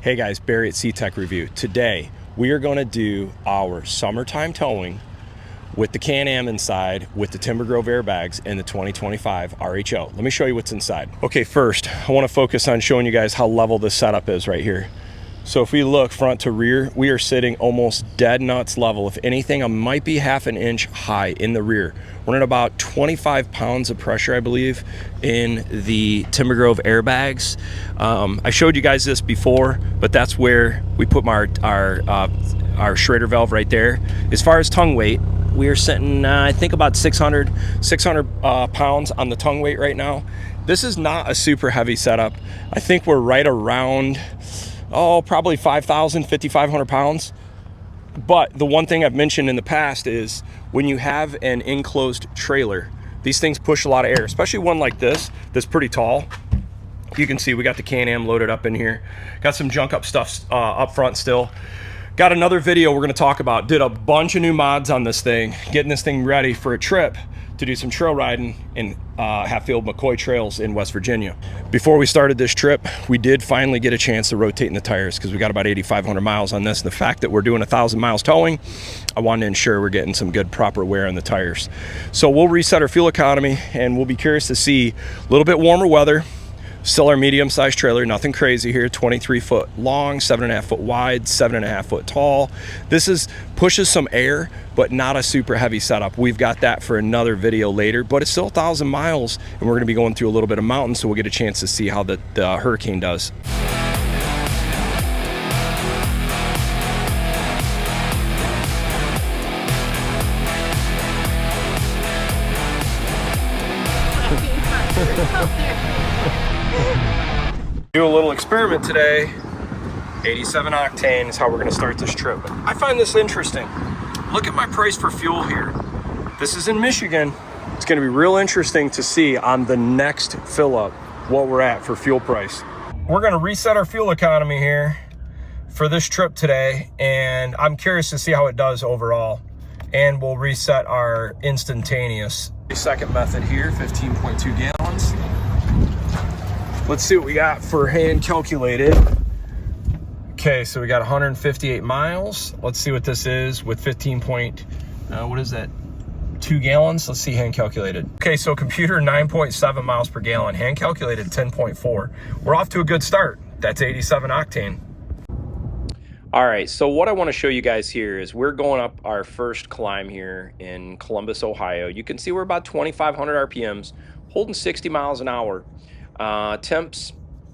Hey guys, Barry at CTech-review. Today, we are going to do our summertime towing with the Can-Am inside with the Timbergrove airbags and the 2025 RHO. Let me show you what's inside. Okay, first, I want to focus on showing you guys how level this setup is right here. So if we look front to rear, we are sitting almost dead nuts level. If anything, I might be half an inch high in the rear. We're at about 25 pounds of pressure, I believe, in the Timbergrove airbags. I showed you guys this before, but that's where we put our Schrader valve right there. As far as tongue weight, we are sitting, I think about 600 pounds on the tongue weight right now. This is not a super heavy setup. I think we're right around, probably 5,500 pounds. But the one thing I've mentioned in the past is when you have an enclosed trailer, these things push a lot of air, especially one like this that's pretty tall. You can see we got the Can-Am loaded up in here. Got some junk up stuff up front still. Got another video we're gonna talk about. Did a bunch of new mods on this thing, getting this thing ready for a trip to do some trail riding in Hatfield McCoy trails in West Virginia. Before we started this trip, we did finally get a chance to rotate in the tires because we got about 8,500 miles on this. And the fact that we're doing 1,000 miles towing, I wanted to ensure we're getting some good proper wear on the tires. So we'll reset our fuel economy and we'll be curious to see a little bit warmer weather. Still our medium-sized trailer, nothing crazy here, 23 foot long, 7.5 foot wide, 7.5 foot tall. This pushes some air, but not a super heavy setup. We've got that for another video later, but it's still 1,000 miles, and we're gonna be going through a little bit of mountains, so we'll get a chance to see how the Hurricane does. Do a little experiment today. 87 octane is how we're gonna start this trip. I find this interesting. Look at my price for fuel here. This is in Michigan. It's gonna be real interesting to see on the next fill up what we're at for fuel price. We're gonna reset our fuel economy here for this trip today, and I'm curious to see how it does overall. And we'll reset our instantaneous. Second method here, 15.2 gallons. Let's see what we got for hand calculated. Okay, so we got 158 miles. Let's see what this is with 2 gallons. Let's see hand calculated. Okay, so computer 9.7 miles per gallon, hand calculated 10.4. We're off to a good start. That's 87 octane. All right, so what I want to show you guys here is we're going up our first climb here in Columbus, Ohio. You can see we're about 2,500 RPMs, holding 60 miles an hour. Temps,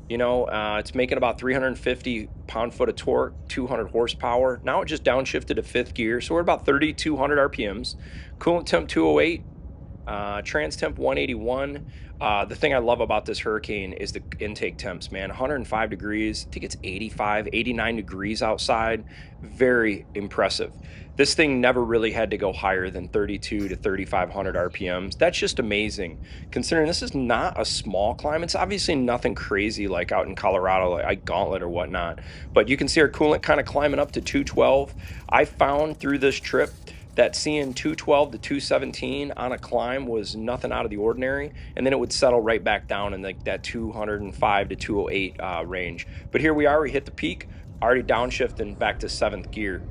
it's making about 350 pound-foot of torque, 200 horsepower. Now it just downshifted to 5th gear, so we're about 3,200 RPMs. Coolant temp 208, trans temp 181. The thing I love about this Hurricane is the intake temps, man. 105 degrees, I think it's 85, 89 degrees outside. Very impressive. This thing never really had to go higher than 32 to 3,500 RPMs. That's just amazing, considering this is not a small climb. It's obviously nothing crazy like out in Colorado, like Gauntlet or whatnot. But you can see our coolant kind of climbing up to 212. I found through this trip that seeing 212 to 217 on a climb was nothing out of the ordinary, and then it would settle right back down in like that 205 to 208 range. But here we are, we hit the peak, already downshifting back to 7th gear.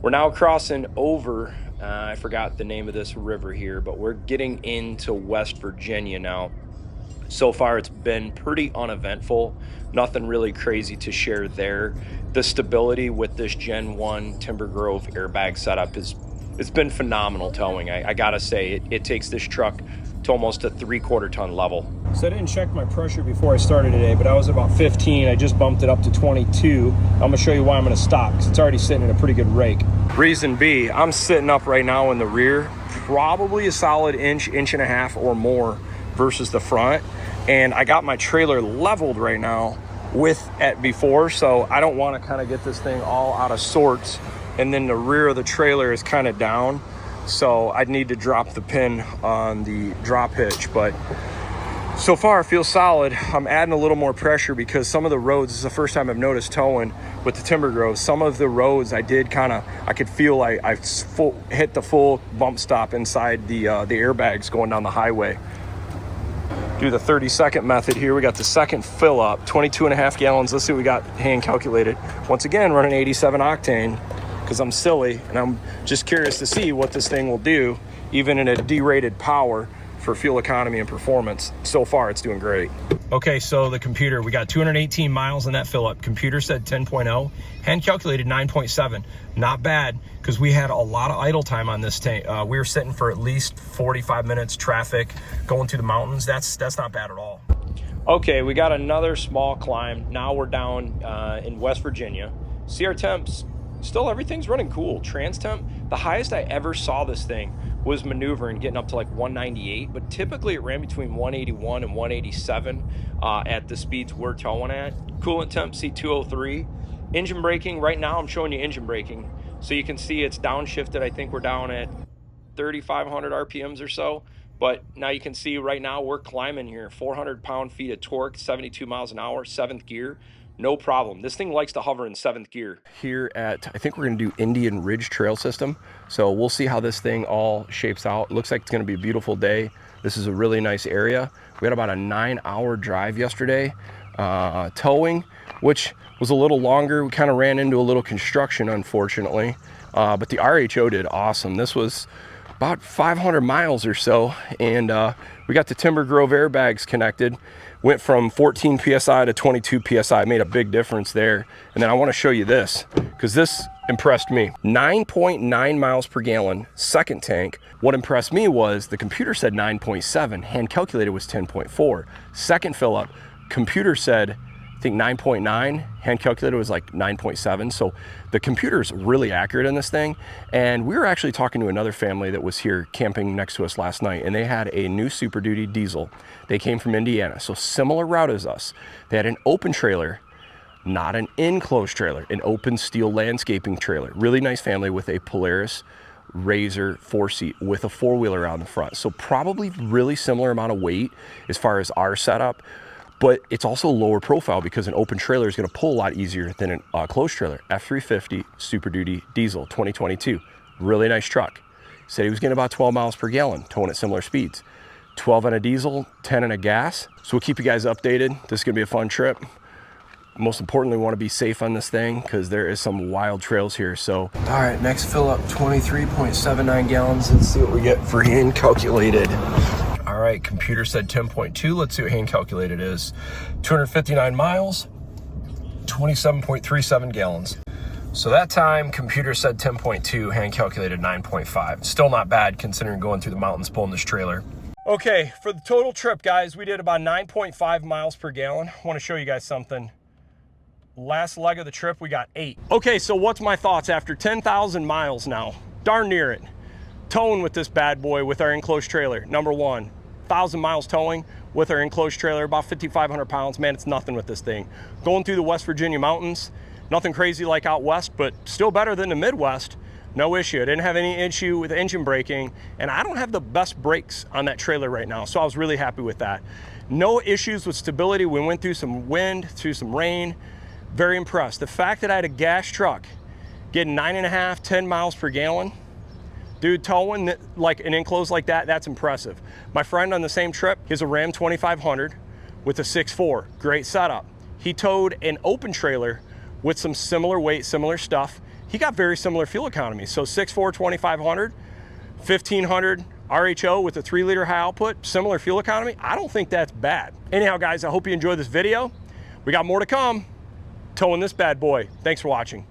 We're now crossing over, I forgot the name of this river here, but we're getting into West Virginia now. So far it's been pretty uneventful, nothing really crazy to share there. The stability with this Gen 1 Timbergrove airbag setup it's been phenomenal towing. I gotta say, it takes this truck to almost a 3/4 ton level. So I didn't check my pressure before I started today, but I was about 15. I just bumped it up to 22. I'm gonna show you why I'm gonna stop, because it's already sitting in a pretty good rake. Reason B, I'm sitting up right now in the rear, probably a solid inch and a half or more versus the front. And I got my trailer leveled right now at before, so I don't wanna kind of get this thing all out of sorts. And then the rear of the trailer is kind of down, so I'd need to drop the pin on the drop hitch. But so far it feels solid. I'm adding a little more pressure because some of the roads, this is the first time I've noticed towing with the Timbergrove, some of the roads I could feel I hit the full bump stop inside the airbags going down the highway. Do the 30-second method here. We got the second fill up, 22.5 gallons. Let's see what we got hand calculated. Once again, running 87 octane because I'm silly and I'm just curious to see what this thing will do, even in a derated power for fuel economy and performance. So far, it's doing great. Okay, so the computer, we got 218 miles in that fill up. Computer said 10.0, hand calculated 9.7. Not bad, because we had a lot of idle time on this tank. We were sitting for at least 45 minutes, traffic, going through the mountains. That's not bad at all. Okay, we got another small climb. Now we're down in West Virginia. See our temps, still everything's running cool. Trans temp, the highest I ever saw this thing was maneuvering, getting up to like 198, but typically it ran between 181 and 187 at the speeds we're towing at. Coolant temp, C203. Engine braking, right now I'm showing you engine braking. So you can see it's downshifted. I think we're down at 3,500 RPMs or so. But now you can see right now we're climbing here, 400 pound-feet of torque, 72 miles an hour, 7th gear. No problem. This thing likes to hover in 7th gear. Here at, I think we're gonna do Indian Ridge Trail System. So we'll see how this thing all shapes out. Looks like it's gonna be a beautiful day. This is a really nice area. We had about a 9-hour drive yesterday, towing, which was a little longer. We kind of ran into a little construction, unfortunately. But the RHO did awesome. This was about 500 miles or so. And we got the Timbergrove airbags connected. Went from 14 PSI to 22 PSI, it made a big difference there. And then I wanna show you this, because this impressed me. 9.9 miles per gallon, second tank. What impressed me was the computer said 9.7, hand calculated was 10.4. Second fill up, computer said, I think 9.9, hand calculated was like 9.7. So the computer's really accurate in this thing. And we were actually talking to another family that was here camping next to us last night, and they had a new Super Duty diesel. They came from Indiana, so similar route as us. They had an open trailer, not an enclosed trailer, an open steel landscaping trailer. Really nice family with a Polaris RZR 4-seat with a 4-wheeler out in the front. So probably really similar amount of weight as far as our setup. But it's also lower profile because an open trailer is going to pull a lot easier than a closed trailer. F350 Super Duty diesel 2022. Really nice truck. Said he was getting about 12 miles per gallon, towing at similar speeds. 12 on a diesel, 10 on a gas. So we'll keep you guys updated. This is going to be a fun trip. Most importantly, we want to be safe on this thing because there is some wild trails here. So, all right, next fill up 23.79 gallons. Let's see what we get for hand calculated. All right, computer said 10.2. Let's see what hand calculated is. 259 miles, 27.37 gallons. So that time, computer said 10.2, hand calculated 9.5. Still not bad considering going through the mountains pulling this trailer. Okay, for the total trip, guys, we did about 9.5 miles per gallon. I want to show you guys something. Last leg of the trip, we got 8. Okay, so what's my thoughts after 10,000 miles now? Darn near it. Towing with this bad boy with our enclosed trailer. Number one, 1,000 miles towing with our enclosed trailer, about 5,500 pounds. Man, it's nothing with this thing. Going through the West Virginia mountains, nothing crazy like out west, but still better than the Midwest. No issue. I didn't have any issue with engine braking, and I don't have the best brakes on that trailer right now, so I was really happy with that. No issues with stability. We went through some wind, through some rain. Very impressed. The fact that I had a gas truck getting 9.5, 10 miles per gallon, dude, towing like an enclosed like that, that's impressive. My friend on the same trip, he has a Ram 2500 with a 6.4, great setup. He towed an open trailer with some similar weight, similar stuff. He got very similar fuel economy. So 6.4, 2500, 1500 RHO with a 3-liter high output, similar fuel economy. I don't think that's bad. Anyhow, guys, I hope you enjoyed this video. We got more to come. Towing this bad boy. Thanks for watching.